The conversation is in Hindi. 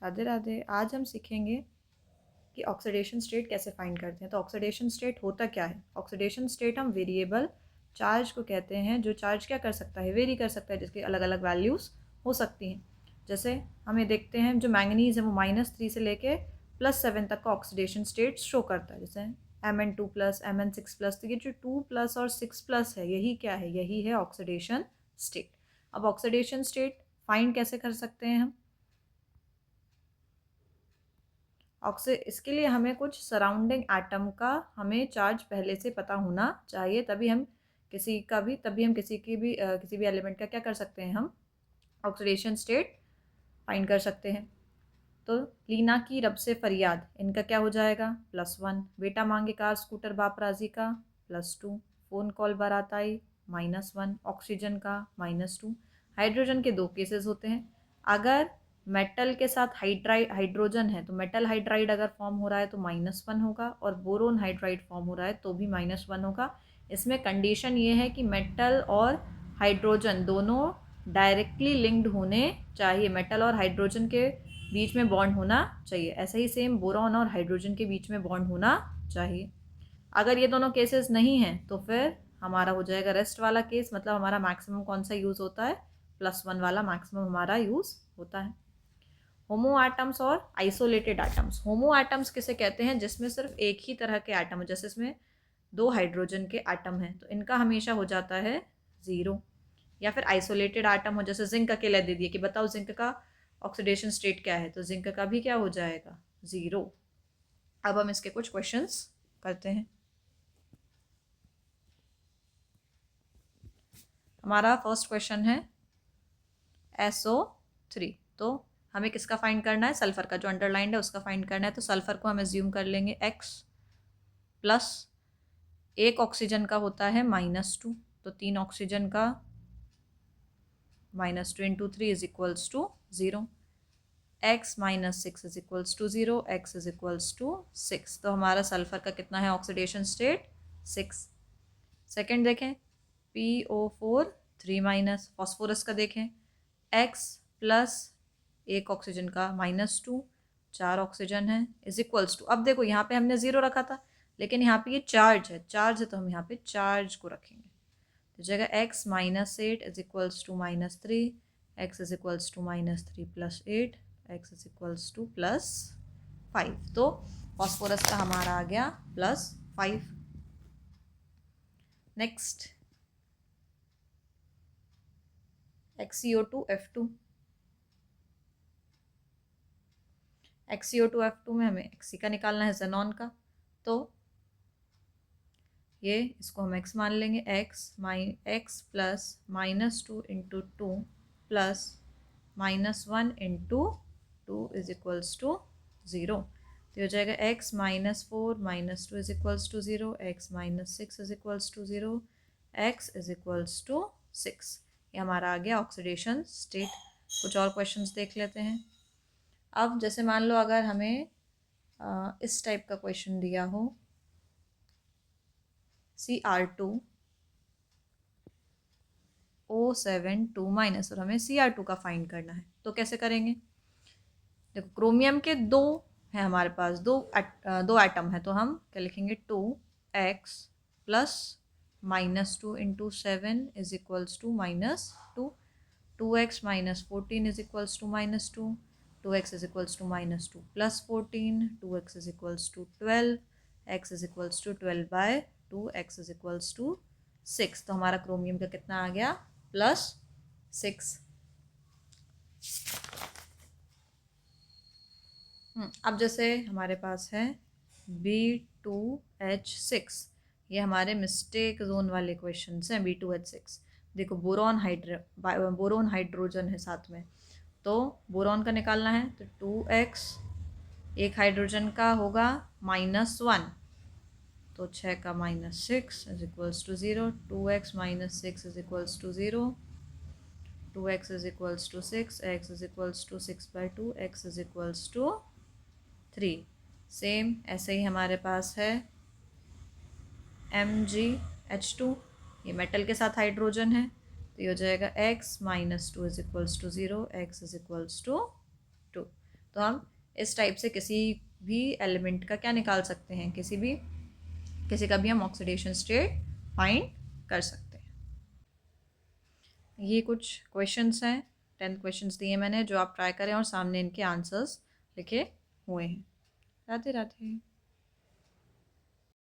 राधे राधे। आज हम सीखेंगे कि ऑक्सीडेशन स्टेट कैसे फाइंड करते हैं। तो ऑक्सीडेशन स्टेट होता क्या है? ऑक्सीडेशन स्टेट हम वेरिएबल चार्ज को कहते हैं, जो चार्ज क्या कर सकता है, वेरी कर सकता है, जिसकी अलग अलग वैल्यूज़ हो सकती हैं। जैसे हमें देखते हैं जो मैंगनीज़ है वो -3 से लेके +7 तक का ऑक्सीडेशन स्टेट शो करता है। जैसे Mn2+, Mn6+। तो ये जो 2+ और 6+ है, यही क्या है? यही है ऑक्सीडेशन स्टेट। अब ऑक्सीडेशन स्टेट फाइंड कैसे कर सकते हैं हम? इसके लिए हमें कुछ सराउंडिंग एटम का हमें चार्ज पहले से पता होना चाहिए, तभी हम किसी की भी किसी भी एलिमेंट का क्या कर सकते हैं, हम ऑक्सीडेशन स्टेट फाइंड कर सकते हैं। तो लीना की रब से फरियाद, इनका क्या हो जाएगा? +1। बेटा मांगे कार स्कूटर बाप राजी का, +2। फ़ोन कॉल बारात आई, -1। ऑक्सीजन का -2। हाइड्रोजन के 2 केसेस होते हैं। अगर मेटल के साथ हाइड्रोजन है तो मेटल हाइड्राइड अगर फॉर्म हो रहा है तो -1 होगा, और बोरोन हाइड्राइड फॉर्म हो रहा है तो भी -1 होगा। इसमें कंडीशन ये है कि मेटल और हाइड्रोजन दोनों डायरेक्टली लिंक्ड होने चाहिए, मेटल और हाइड्रोजन के बीच में बॉन्ड होना चाहिए। ऐसा ही सेम बोरॉन और हाइड्रोजन के बीच में बॉन्ड होना चाहिए। अगर ये दोनों केसेस नहीं हैं तो फिर हमारा हो जाएगा रेस्ट वाला केस, मतलब हमारा मैक्सिमम कौन सा यूज़ होता है? +1 वाला मैक्सिमम हमारा यूज़ होता है। होमो एटम्स और आइसोलेटेड एटम्स। होमो एटम्स किसे कहते हैं? जिसमें सिर्फ एक ही तरह के एटम है, जैसे इसमें 2 हाइड्रोजन के एटम हैं तो इनका हमेशा हो जाता है 0। या फिर आइसोलेटेड एटम हो, जैसे जिंक अकेला दे दिए कि बताओ जिंक का ऑक्सीडेशन स्टेट क्या है, तो जिंक का भी क्या हो जाएगा? 0। अब हम इसके कुछ क्वेश्चंस करते हैं। हमारा फर्स्ट क्वेश्चन है SO3। तो हमें किसका फाइंड करना है? सल्फर का, जो अंडरलाइंड है उसका फाइंड करना है। तो सल्फर को हम एज्यूम कर लेंगे X प्लस एक ऑक्सीजन का होता है -2, तो 3 ऑक्सीजन का -2 × 3 = 0। x - 6 = 0, x = 6। तो हमारा सल्फर का कितना है ऑक्सीडेशन स्टेट? 6। सेकेंड देखें PO4 3-। फॉस्फोरस का देखें x प्लस एक ऑक्सीजन का -2, 4 ऑक्सीजन है = अब देखो यहाँ पे हमने 0 रखा था, लेकिन यहाँ पे ये चार्ज है तो हम यहाँ पे चार्ज को रखेंगे। तो जगह x - 8 = -3, x = -3 + 8, x +5। तो फॉस्फोरस का हमारा आ गया +5। Next XCO2F2। XCO2F2 में हमें Xc का निकालना है, ज़ेनॉन का। तो ये इसको हम x मान लेंगे, x प्लस -2 × 2 प्लस -1 × 2 = 0। तो हो जाएगा x - 4 - 2 = 0, x - 6 = 0, x = 6। ये हमारा आ गया ऑक्सीडेशन स्टेट। कुछ और क्वेश्चंस देख लेते हैं। अब जैसे मान लो अगर हमें इस टाइप का क्वेश्चन दिया हो, Cr2O7 2- और हमें Cr2 का फाइंड करना है, तो कैसे करेंगे? देखो क्रोमियम के 2 हैं हमारे पास, दो एटम है, तो हम क्या लिखेंगे? 2x plus -2 × 7 = -2, 2x - 14 = -2, 2x = -2 + 14, 2x = 12, x = 12/2, x = 6। तो हमारा क्रोमियम का कितना आ गया? +6। अब जैसे हमारे पास है B2H6, ये हमारे मिस्टेक जोन वाले क्वेश्चन हैं। B2H6 देखो बोरॉन हाइड्रोजन है साथ में, तो बोरॉन का निकालना है। तो 2x एक हाइड्रोजन का होगा -1, तो 6 का -6 = 0, 2x - 6 = 0, 2x = 6, x = 6/2, x = 3। Same ऐसे ही हमारे पास है MgH2, ये मेटल के साथ हाइड्रोजन है, तो ये हो जाएगा x - 2 = 0, x = 2। तो हम इस टाइप से किसी भी एलिमेंट का क्या निकाल सकते हैं, किसी का भी हम ऑक्सीडेशन स्टेट फाइंड कर सकते हैं। ये कुछ क्वेश्चंस हैं, 10 क्वेश्चंस दिए मैंने, जो आप ट्राई करें और सामने इनके आंसर्स लिखे हुए हैं। राधे राधे।